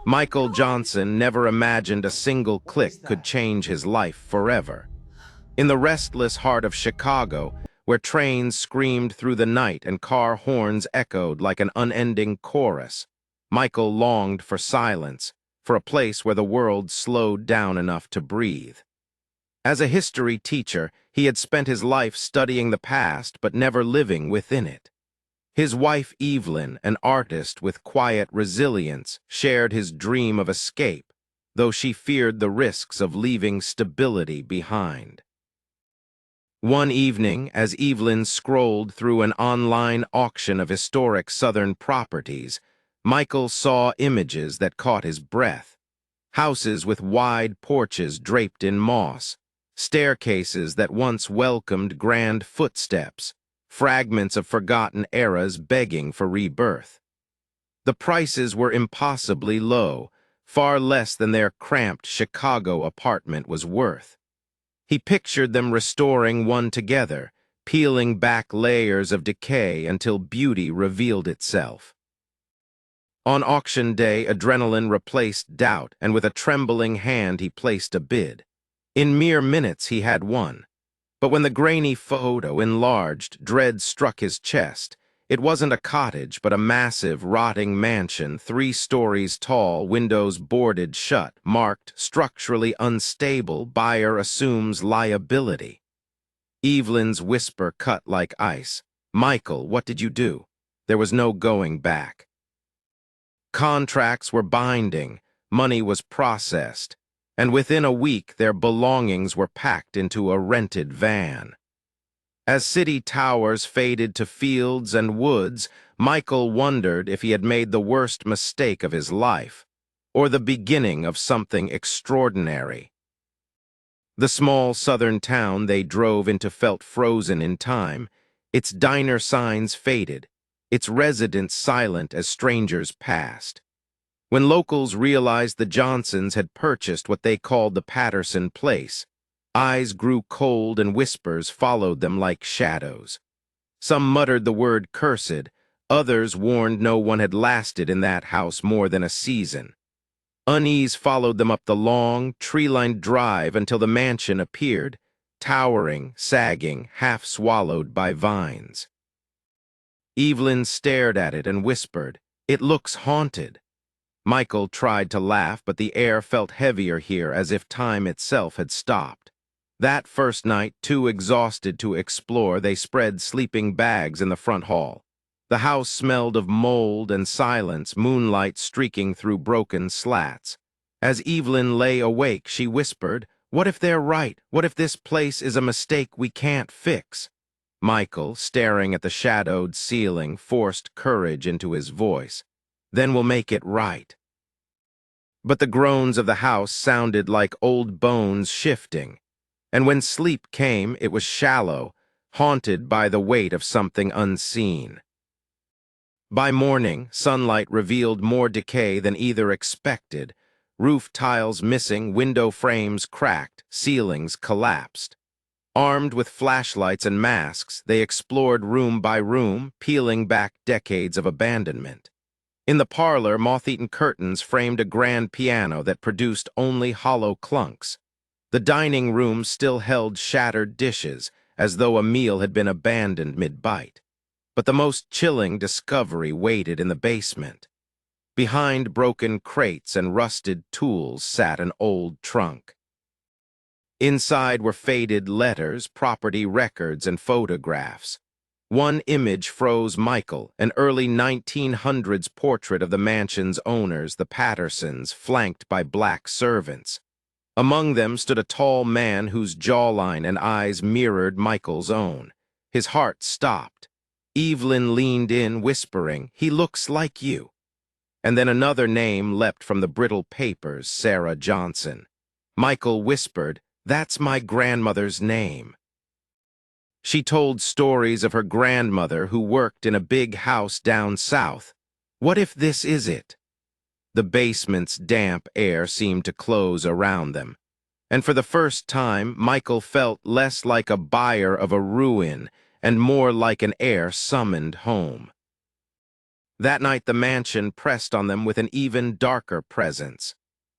Michael Johnson never imagined a single What is click could that? change his life forever. In the restless heart of Chicago, where trains screamed through the night and car horns echoed like an unending chorus, Michael longed for silence, for a place where the world slowed down enough to breathe. As a history teacher, he had spent his life studying the past but never living within it. His wife Evelyn, an artist with quiet resilience, shared his dream of escape, though she feared the risks of leaving stability behind. One evening, as Evelyn scrolled through an online auction of historic Southern properties, Michael saw images that caught his breath. Houses with wide porches draped in moss, staircases that once welcomed grand footsteps, fragments of forgotten eras begging for rebirth. The prices were impossibly low, far less than their cramped Chicago apartment was worth. He pictured them restoring one together, peeling back layers of decay until beauty revealed itself. On auction day, adrenaline replaced doubt, and with a trembling hand he placed a bid. In mere minutes he had won. But when the grainy photo enlarged, dread struck his chest. It wasn't a cottage, but a massive, rotting mansion, 3 stories tall, windows boarded shut, marked structurally unstable, buyer assumes liability. Evelyn's whisper cut like ice. "Michael, what did you do?" There was no going back. Contracts were binding, money was processed, and within a week their belongings were packed into a rented van. As city towers faded to fields and woods, Michael wondered if he had made the worst mistake of his life, or the beginning of something extraordinary. The small southern town they drove into felt frozen in time. Its diner signs faded, its residents silent as strangers passed. When locals realized the Johnsons had purchased what they called the Patterson place, eyes grew cold and whispers followed them like shadows. Some muttered the word cursed, others warned no one had lasted in that house more than a season. Unease followed them up the long, tree-lined drive until the mansion appeared, towering, sagging, half swallowed by vines. Evelyn stared at it and whispered, "It looks haunted." Michael tried to laugh, but the air felt heavier here, as if time itself had stopped. That first night, too exhausted to explore, they spread sleeping bags in the front hall. The house smelled of mold and silence, moonlight streaking through broken slats. As Evelyn lay awake, she whispered, "What if they're right? What if this place is a mistake we can't fix?" Michael, staring at the shadowed ceiling, forced courage into his voice. "Then we'll make it right." But the groans of the house sounded like old bones shifting, and when sleep came, it was shallow, haunted by the weight of something unseen. By morning, sunlight revealed more decay than either expected. Roof tiles missing, window frames cracked, ceilings collapsed. Armed with flashlights and masks, they explored room by room, peeling back decades of abandonment. In the parlor, moth-eaten curtains framed a grand piano that produced only hollow clunks. The dining room still held shattered dishes, as though a meal had been abandoned mid-bite. But the most chilling discovery waited in the basement. Behind broken crates and rusted tools sat an old trunk. Inside were faded letters, property records, and photographs. One image froze Michael, an early 1900s portrait of the mansion's owners, the Pattersons, flanked by black servants. Among them stood a tall man whose jawline and eyes mirrored Michael's own. His heart stopped. Evelyn leaned in, whispering, "He looks like you." And then another name leapt from the brittle papers, Sarah Johnson. Michael whispered, "That's my grandmother's name." She told stories of her grandmother who worked in a big house down south. What if this is it? The basement's damp air seemed to close around them, and for the first time Michael felt less like a buyer of a ruin and more like an heir summoned home. That night the mansion pressed on them with an even darker presence.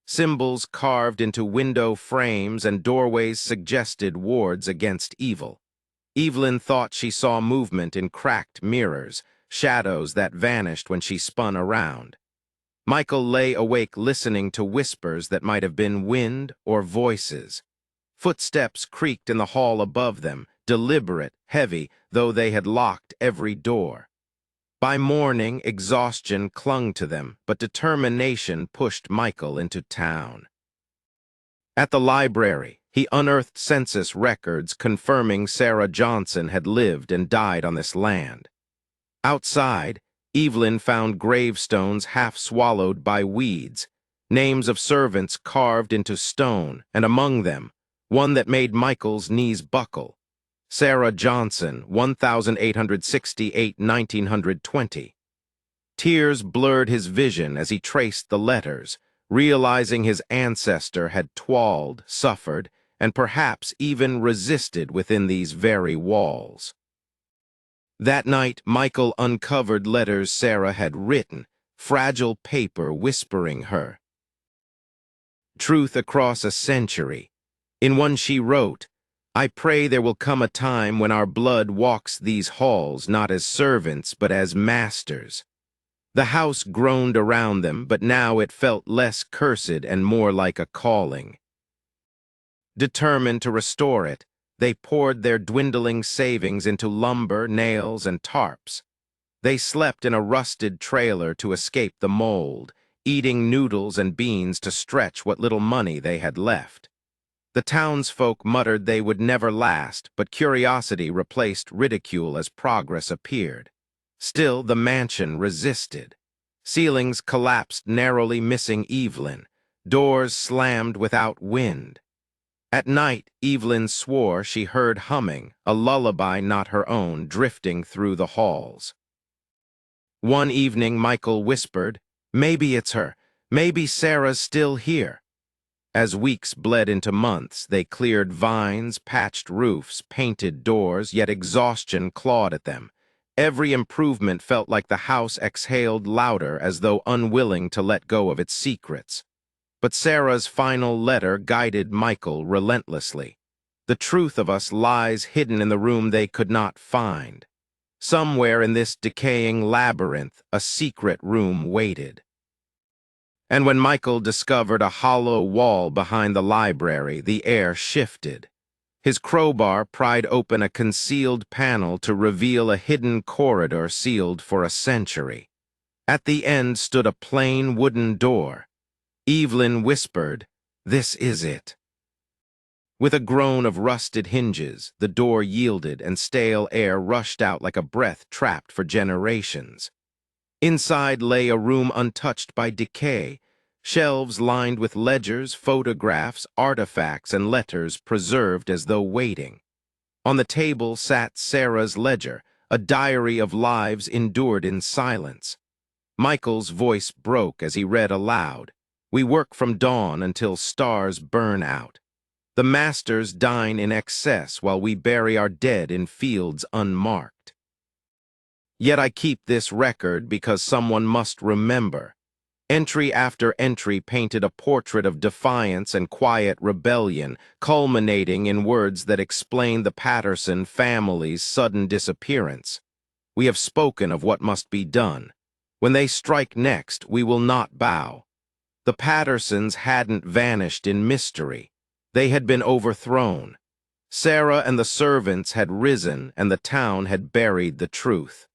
Symbols carved into window frames and doorways suggested wards against evil. Evelyn thought she saw movement in cracked mirrors, shadows that vanished when she spun around. Michael lay awake listening to whispers that might have been wind or voices. Footsteps creaked in the hall above them, deliberate, heavy, though they had locked every door. By morning, exhaustion clung to them, but determination pushed Michael into town. At the library, he unearthed census records confirming Sarah Johnson had lived and died on this land. Outside, Evelyn found gravestones half swallowed by weeds, names of servants carved into stone, and among them, one that made Michael's knees buckle. Sarah Johnson, 1868–1920. Tears blurred his vision as he traced the letters, realizing his ancestor had toiled, suffered, and perhaps even resisted within these very walls. That night, Michael uncovered letters Sarah had written, fragile paper whispering her truth across a century. In one she wrote, "I pray there will come a time when our blood walks these halls not as servants but as masters." The house groaned around them, but now it felt less cursed and more like a calling. Determined to restore it, they poured their dwindling savings into lumber, nails, and tarps. They slept in a rusted trailer to escape the mold, eating noodles and beans to stretch what little money they had left. The townsfolk muttered they would never last, but curiosity replaced ridicule as progress appeared. Still, the mansion resisted. Ceilings collapsed, narrowly missing Evelyn. Doors slammed without wind. At night, Evelyn swore she heard humming, a lullaby not her own, drifting through the halls. One evening, Michael whispered, "Maybe it's her. Maybe Sarah's still here." As weeks bled into months, they cleared vines, patched roofs, painted doors, yet exhaustion clawed at them. Every improvement felt like the house exhaled louder, as though unwilling to let go of its secrets. But Sarah's final letter guided Michael relentlessly. "The truth of us lies hidden in the room they could not find." Somewhere in this decaying labyrinth, a secret room waited. And when Michael discovered a hollow wall behind the library, the air shifted. His crowbar pried open a concealed panel to reveal a hidden corridor sealed for a century. At the end stood a plain wooden door. Evelyn whispered, "This is it." With a groan of rusted hinges, the door yielded and stale air rushed out like a breath trapped for generations. Inside lay a room untouched by decay, shelves lined with ledgers, photographs, artifacts, and letters preserved as though waiting. On the table sat Sarah's ledger, a diary of lives endured in silence. Michael's voice broke as he read aloud, "We work from dawn until stars burn out. The masters dine in excess while we bury our dead in fields unmarked. Yet I keep this record because someone must remember." Entry after entry painted a portrait of defiance and quiet rebellion, culminating in words that explained the Patterson family's sudden disappearance. "We have spoken of what must be done. When they strike next, we will not bow." The Pattersons hadn't vanished in mystery. They had been overthrown. Sarah and the servants had risen, and the town had buried the truth.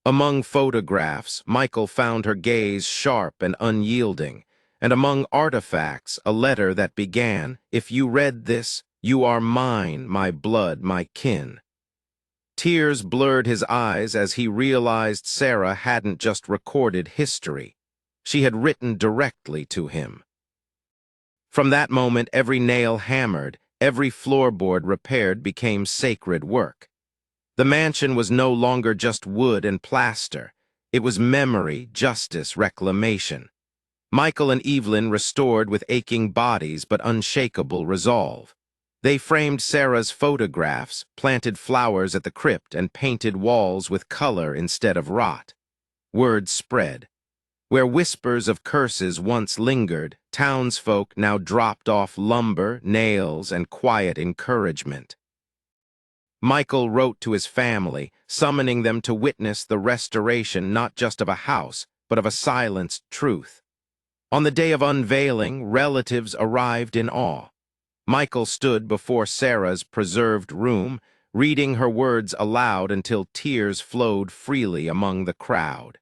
Among photographs, Michael found her gaze sharp and unyielding, and among artifacts, a letter that began, "If you read this, you are mine, my blood, my kin." Tears blurred his eyes as he realized Sarah hadn't just recorded history. She had written directly to him. From that moment, every nail hammered, every floorboard repaired became sacred work. The mansion was no longer just wood and plaster. It was memory, justice, reclamation. Michael and Evelyn restored with aching bodies but unshakable resolve. They framed Sarah's photographs, planted flowers at the crypt, and painted walls with color instead of rot. Word spread. Where whispers of curses once lingered, townsfolk now dropped off lumber, nails, and quiet encouragement. Michael wrote to his family, summoning them to witness the restoration not just of a house, but of a silenced truth. On the day of unveiling, relatives arrived in awe. Michael stood before Sarah's preserved room, reading her words aloud until tears flowed freely among the crowd.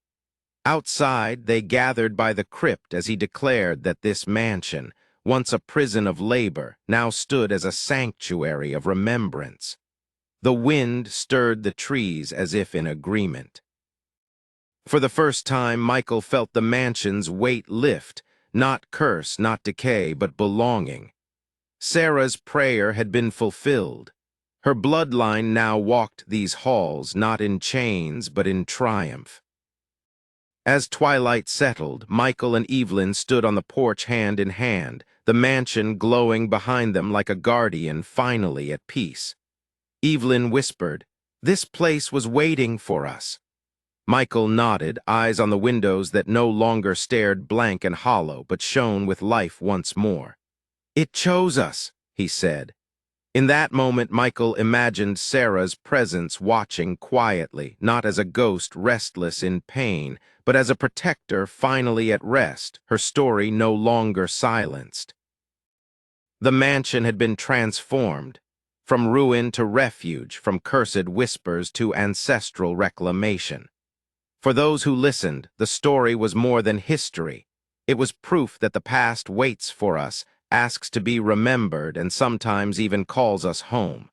Outside, they gathered by the crypt as he declared that this mansion, once a prison of labor, now stood as a sanctuary of remembrance. The wind stirred the trees as if in agreement. For the first time, Michael felt the mansion's weight lift, not curse, not decay, but belonging. Sarah's prayer had been fulfilled. Her bloodline now walked these halls, not in chains, but in triumph. As twilight settled, Michael and Evelyn stood on the porch hand in hand, the mansion glowing behind them like a guardian finally at peace. Evelyn whispered, "This place was waiting for us." Michael nodded, eyes on the windows that no longer stared blank and hollow, but shone with life once more. "It chose us," he said. In that moment, Michael imagined Sarah's presence watching quietly, not as a ghost restless in pain, but as a protector finally at rest, her story no longer silenced. The mansion had been transformed, from ruin to refuge, from cursed whispers to ancestral reclamation. For those who listened, the story was more than history. It was proof that the past waits for us, asks to be remembered, and sometimes even calls us home.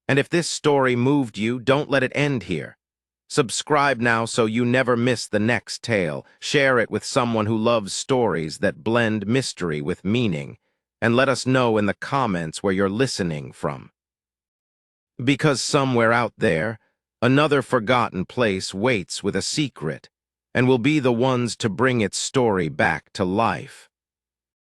And if this story moved you, don't let it end here. Subscribe now so you never miss the next tale. Share it with someone who loves stories that blend mystery with meaning. And let us know in the comments where you're listening from. Because somewhere out there, another forgotten place waits with a secret, and will be the ones to bring its story back to life.